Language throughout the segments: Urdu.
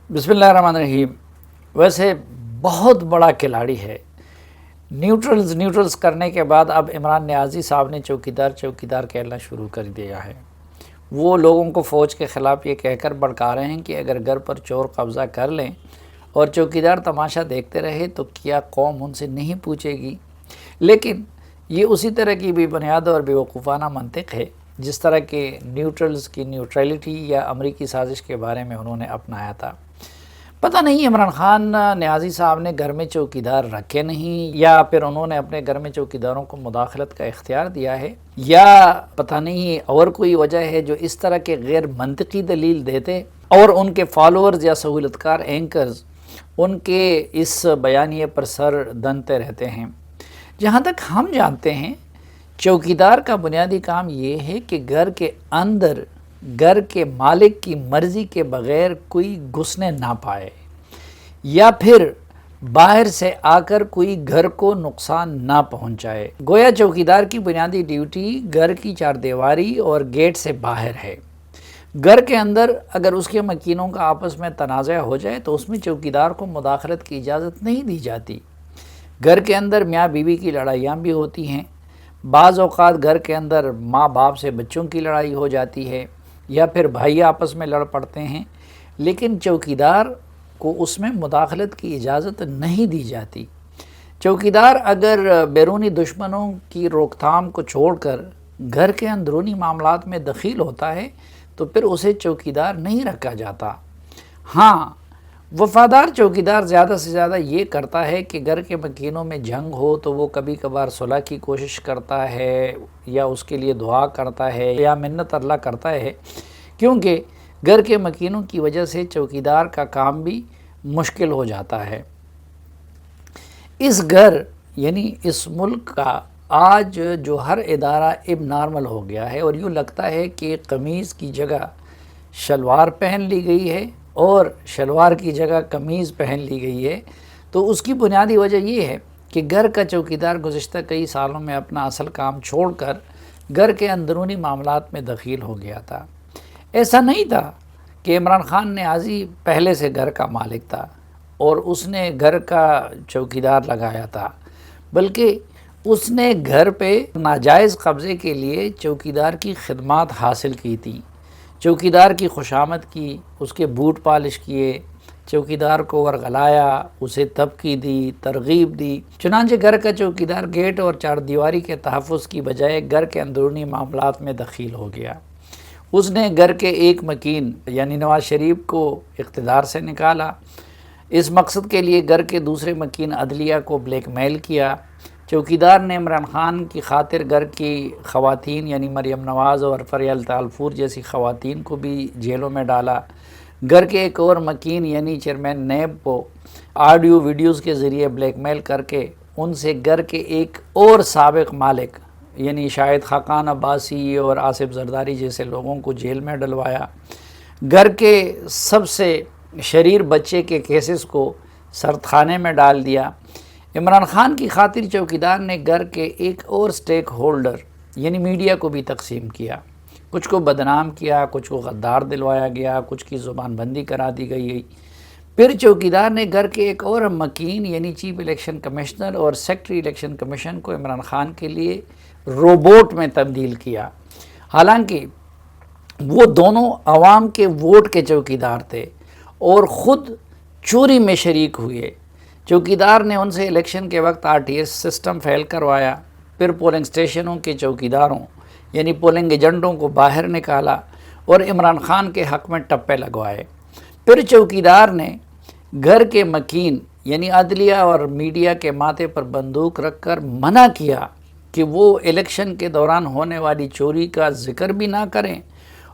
بسم اللہ الرحمن الرحیم۔ ویسے بہت بڑا کھلاڑی ہے۔ نیوٹرلز کرنے کے بعد اب عمران نیازی صاحب نے چوکیدار کہنا شروع کر دیا ہے۔ وہ لوگوں کو فوج کے خلاف یہ کہہ کر بھڑکا رہے ہیں کہ اگر گھر پر چور قبضہ کر لیں اور چوکیدار تماشا دیکھتے رہے تو کیا قوم ان سے نہیں پوچھے گی؟ لیکن یہ اسی طرح کی بے بنیاد اور بے وقوفانہ منطق ہے جس طرح کے نیوٹرلز کی نیوٹرلٹی یا امریکی سازش کے بارے میں انہوں نے اپنایا تھا۔ پتہ نہیں عمران خان نیازی صاحب نے گھر میں چوکیدار رکھے نہیں، یا پھر انہوں نے اپنے گھر میں چوکیداروں کو مداخلت کا اختیار دیا ہے، یا پتہ نہیں اور کوئی وجہ ہے جو اس طرح کے غیر منطقی دلیل دیتے اور ان کے فالوورز یا سہولتکار اینکرز ان کے اس بیانیے پر سر دنتے رہتے ہیں۔ جہاں تک ہم جانتے ہیں، چوکیدار کا بنیادی کام یہ ہے کہ گھر کے اندر گھر کے مالک کی مرضی کے بغیر کوئی گھسنے نہ پائے، یا پھر باہر سے آ کر کوئی گھر کو نقصان نہ پہنچائے۔ گویا چوکیدار کی بنیادی ڈیوٹی گھر کی چار دیواری اور گیٹ سے باہر ہے۔ گھر کے اندر اگر اس کے مکینوں کا آپس میں تنازع ہو جائے تو اس میں چوکیدار کو مداخلت کی اجازت نہیں دی جاتی۔ گھر کے اندر میاں بیوی کی لڑائیاں بھی ہوتی ہیں، بعض اوقات گھر کے اندر ماں باپ سے بچوں کی لڑائی ہو جاتی ہے، یا پھر بھائی آپس میں لڑ پڑتے ہیں، لیکن چوکیدار کو اس میں مداخلت کی اجازت نہیں دی جاتی۔ چوکیدار اگر بیرونی دشمنوں کی روک تھام کو چھوڑ کر گھر کے اندرونی معاملات میں دخیل ہوتا ہے تو پھر اسے چوکیدار نہیں رکھا جاتا۔ ہاں، وفادار چوکیدار زیادہ سے زیادہ یہ کرتا ہے کہ گھر کے مکینوں میں جنگ ہو تو وہ کبھی کبھار صلح کی کوشش کرتا ہے، یا اس کے لیے دعا کرتا ہے، یا منت اللہ کرتا ہے، کیونکہ گھر کے مکینوں کی وجہ سے چوکیدار کا کام بھی مشکل ہو جاتا ہے۔ اس گھر یعنی اس ملک کا آج جو ہر ادارہ اب نارمل ہو گیا ہے، اور یوں لگتا ہے کہ قمیض کی جگہ شلوار پہن لی گئی ہے اور شلوار کی جگہ قمیض پہن لی گئی ہے، تو اس کی بنیادی وجہ یہ ہے کہ گھر کا چوکیدار گزشتہ کئی سالوں میں اپنا اصل کام چھوڑ کر گھر کے اندرونی معاملات میں دخیل ہو گیا تھا۔ ایسا نہیں تھا کہ عمران خان نیازی پہلے سے گھر کا مالک تھا اور اس نے گھر کا چوکیدار لگایا تھا، بلکہ اس نے گھر پہ ناجائز قبضے کے لیے چوکیدار کی خدمات حاصل کی تھی، چوکیدار کی خوشامد کی، اس کے بوٹ پالش کیے، چوکیدار کو ورغلایا، اسے تبکی دی، ترغیب دی۔ چنانچہ گھر کا چوکیدار گیٹ اور چار دیواری کے تحفظ کی بجائے گھر کے اندرونی معاملات میں دخیل ہو گیا۔ اس نے گھر کے ایک مکین یعنی نواز شریف کو اقتدار سے نکالا۔ اس مقصد کے لیے گھر کے دوسرے مکین عدلیہ کو بلیک میل کیا۔ چوکیدار نے عمران خان کی خاطر گھر کی خواتین یعنی مریم نواز اور فریال تالپور جیسی خواتین کو بھی جیلوں میں ڈالا۔ گھر کے ایک اور مکین یعنی چیئرمین نیب کو آڈیو ویڈیوز کے ذریعے بلیک میل کر کے ان سے گھر کے ایک اور سابق مالک یعنی شاہد خاقان عباسی اور آصف زرداری جیسے لوگوں کو جیل میں ڈلوایا۔ گھر کے سب سے شریر بچے کے کیسز کو سرد خانے میں ڈال دیا۔ عمران خان کی خاطر چوکیدار نے گھر کے ایک اور سٹیک ہولڈر یعنی میڈیا کو بھی تقسیم کیا۔ کچھ کو بدنام کیا، کچھ کو غدار دلوایا گیا، کچھ کی زبان بندی کرا دی گئی۔ پھر چوکیدار نے گھر کے ایک اور مکین یعنی چیف الیکشن کمشنر اور سیکرٹری الیکشن کمیشن کو عمران خان کے لیے روبوٹ میں تبدیل کیا، حالانکہ وہ دونوں عوام کے ووٹ کے چوکیدار تھے اور خود چوری میں شریک ہوئے۔ چوکیدار نے ان سے الیکشن کے وقت RTS سسٹم فیل کروایا، پھر پولنگ سٹیشنوں کے چوکیداروں یعنی پولنگ ایجنٹوں کو باہر نکالا اور عمران خان کے حق میں ٹپے لگوائے۔ پھر چوکیدار نے گھر کے مکین یعنی عدلیہ اور میڈیا کے ماتھے پر بندوق رکھ کر منع کیا کہ وہ الیکشن کے دوران ہونے والی چوری کا ذکر بھی نہ کریں،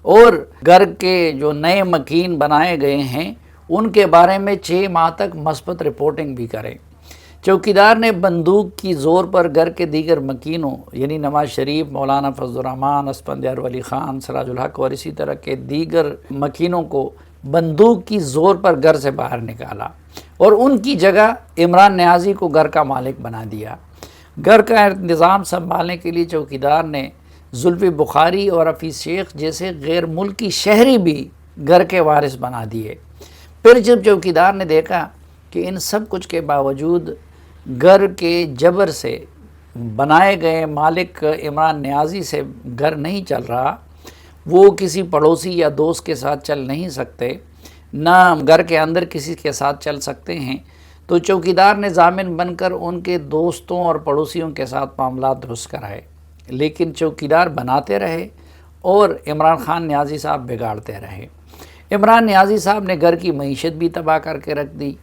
اور گھر کے جو نئے مکین بنائے گئے ہیں ان کے بارے میں 6 ماہ تک مثبت رپورٹنگ بھی کریں۔ چوکیدار نے بندوق کی زور پر گھر کے دیگر مکینوں یعنی نواز شریف، مولانا فضل الرحمان، اسفندیار ولی خان، سراج الحق اور اسی طرح کے دیگر مکینوں کو بندوق کی زور پر گھر سے باہر نکالا اور ان کی جگہ عمران نیازی کو گھر کا مالک بنا دیا۔ گھر کا انتظام سنبھالنے کے لیے چوکیدار نے زلفی بخاری اور حفیظ شیخ جیسے غیر ملکی شہری بھی گھر کے وارث بنا دیے۔ پھر جب چوکیدار نے دیکھا کہ ان سب کچھ کے باوجود گھر کے جبر سے بنائے گئے مالک عمران نیازی سے گھر نہیں چل رہا، وہ کسی پڑوسی یا دوست کے ساتھ چل نہیں سکتے، نہ گھر کے اندر کسی کے ساتھ چل سکتے ہیں، تو چوکیدار نے ضامن بن کر ان کے دوستوں اور پڑوسیوں کے ساتھ معاملات درست کرائے، لیکن چوکیدار بناتے رہے اور عمران خان نیازی صاحب بگاڑتے رہے۔ عمران نیازی صاحب نے گھر کی معیشت بھی تباہ کر کے رکھ دی،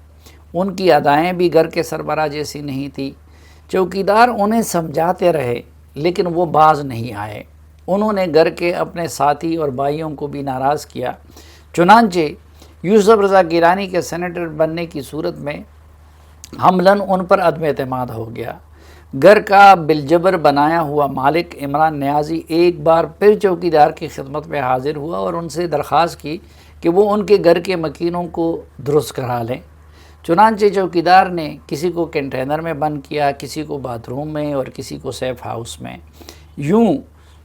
ان کی ادائیں بھی گھر کے سربراہ جیسی نہیں تھی۔ چوکیدار انہیں سمجھاتے رہے لیکن وہ باز نہیں آئے، انہوں نے گھر کے اپنے ساتھی اور بھائیوں کو بھی ناراض کیا، چنانچہ یوسف رضا گیلانی کے سینیٹر بننے کی صورت میں حملاً ان پر عدم اعتماد ہو گیا۔ گھر کا بالجبر بنایا ہوا مالک عمران نیازی ایک بار پھر چوکیدار کی خدمت میں حاضر ہوا اور ان سے درخواست کی کہ وہ ان کے گھر کے مکینوں کو درست کرا لیں۔ چنانچہ چوکیدار نے کسی کو کنٹینر میں بند کیا، کسی کو باتھ روم میں اور کسی کو سیف ہاؤس میں۔ یوں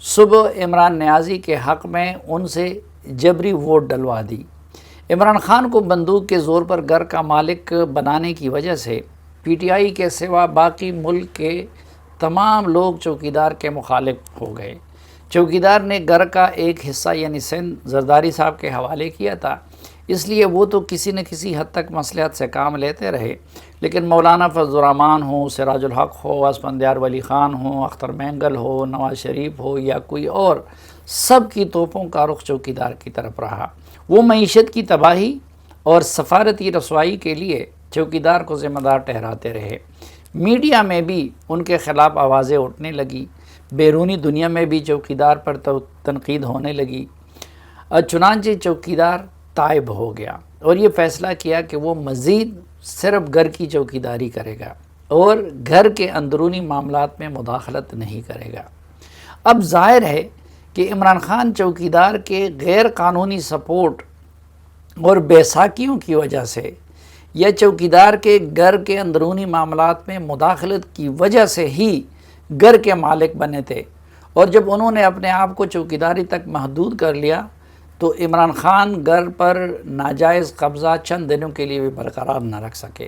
صبح عمران نیازی کے حق میں ان سے جبری ووٹ ڈلوا دی۔ عمران خان کو بندوق کے زور پر گھر کا مالک بنانے کی وجہ سے پی ٹی آئی کے سوا باقی ملک کے تمام لوگ چوکیدار کے مخالف ہو گئے۔ چوکیدار نے گھر کا ایک حصہ یعنی سندھ زرداری صاحب کے حوالے کیا تھا، اس لیے وہ تو کسی نہ کسی حد تک مصلحت سے کام لیتے رہے، لیکن مولانا فضل الرحمان ہو، سراج الحق ہو، اسفندیار ولی خان ہو، اختر مینگل ہو، نواز شریف ہو یا کوئی اور، سب کی توپوں کا رخ چوکیدار کی طرف رہا۔ وہ معیشت کی تباہی اور سفارتی رسوائی کے لیے چوکیدار کو ذمہ دار ٹھہراتے رہے۔ میڈیا میں بھی ان کے خلاف آوازیں اٹھنے لگی، بیرونی دنیا میں بھی چوکیدار پر تنقید ہونے لگی۔ چنانچہ چوکیدار تائب ہو گیا اور یہ فیصلہ کیا کہ وہ مزید صرف گھر کی چوکیداری کرے گا اور گھر کے اندرونی معاملات میں مداخلت نہیں کرے گا۔ اب ظاہر ہے کہ عمران خان چوکیدار کے غیر قانونی سپورٹ اور بیساکھیوں کی وجہ سے یا چوکیدار کے گھر کے اندرونی معاملات میں مداخلت کی وجہ سے ہی گھر کے مالک بنے تھے، اور جب انہوں نے اپنے آپ کو چوکیداری تک محدود کر لیا تو عمران خان گھر پر ناجائز قبضہ چند دنوں کے لیے بھی برقرار نہ رکھ سکے۔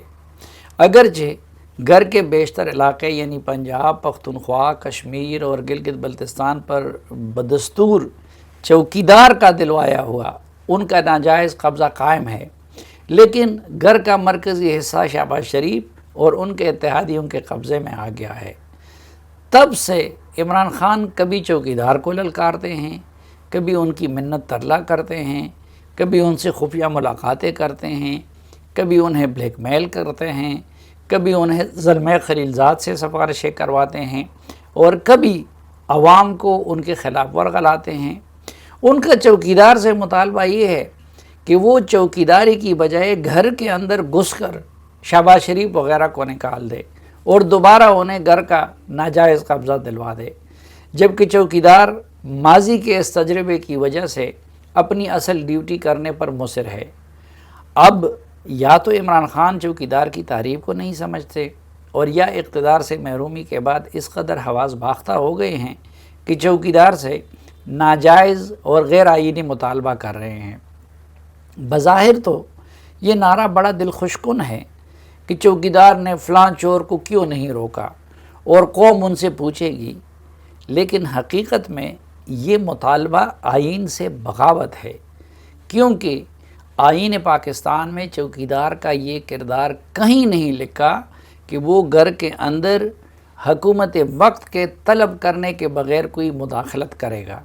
اگرچہ گھر کے بیشتر علاقے یعنی پنجاب، پختونخوا، کشمیر اور گلگت بلتستان پر بدستور چوکیدار کا دلوایا ہوا ان کا ناجائز قبضہ قائم ہے، لیکن گھر کا مرکزی حصہ شہباز شریف اور ان کے اتحادیوں کے قبضے میں آ گیا ہے۔ تب سے عمران خان کبھی چوکیدار کو للکارتے ہیں، کبھی ان کی منت ترلا کرتے ہیں، کبھی ان سے خفیہ ملاقاتیں کرتے ہیں، کبھی انہیں بلیک میل کرتے ہیں، کبھی انہیں زلمے خلیلزاد سے سفارشیں کرواتے ہیں اور کبھی عوام کو ان کے خلاف ورغلاتے ہیں۔ ان کا چوکیدار سے مطالبہ یہ ہے کہ وہ چوکیداری کی بجائے گھر کے اندر گھس کر شہباز شریف وغیرہ کو نکال دے اور دوبارہ انہیں گھر کا ناجائز قبضہ دلوا دے، جبکہ چوکیدار ماضی کے اس تجربے کی وجہ سے اپنی اصل ڈیوٹی کرنے پر مصر ہے۔ اب یا تو عمران خان چوکیدار کی تعریف کو نہیں سمجھتے اور یا اقتدار سے محرومی کے بعد اس قدر حواس باختہ ہو گئے ہیں کہ چوکیدار سے ناجائز اور غیر آئینی مطالبہ کر رہے ہیں۔ بظاہر تو یہ نعرہ بڑا دل خوش کن ہے کہ چوکیدار نے فلاں چور کو کیوں نہیں روکا اور قوم ان سے پوچھے گی، لیکن حقیقت میں یہ مطالبہ آئین سے بغاوت ہے، کیونکہ آئین پاکستان میں چوکیدار کا یہ کردار کہیں نہیں لکھا کہ وہ گھر کے اندر حکومت وقت کے طلب کرنے کے بغیر کوئی مداخلت کرے گا۔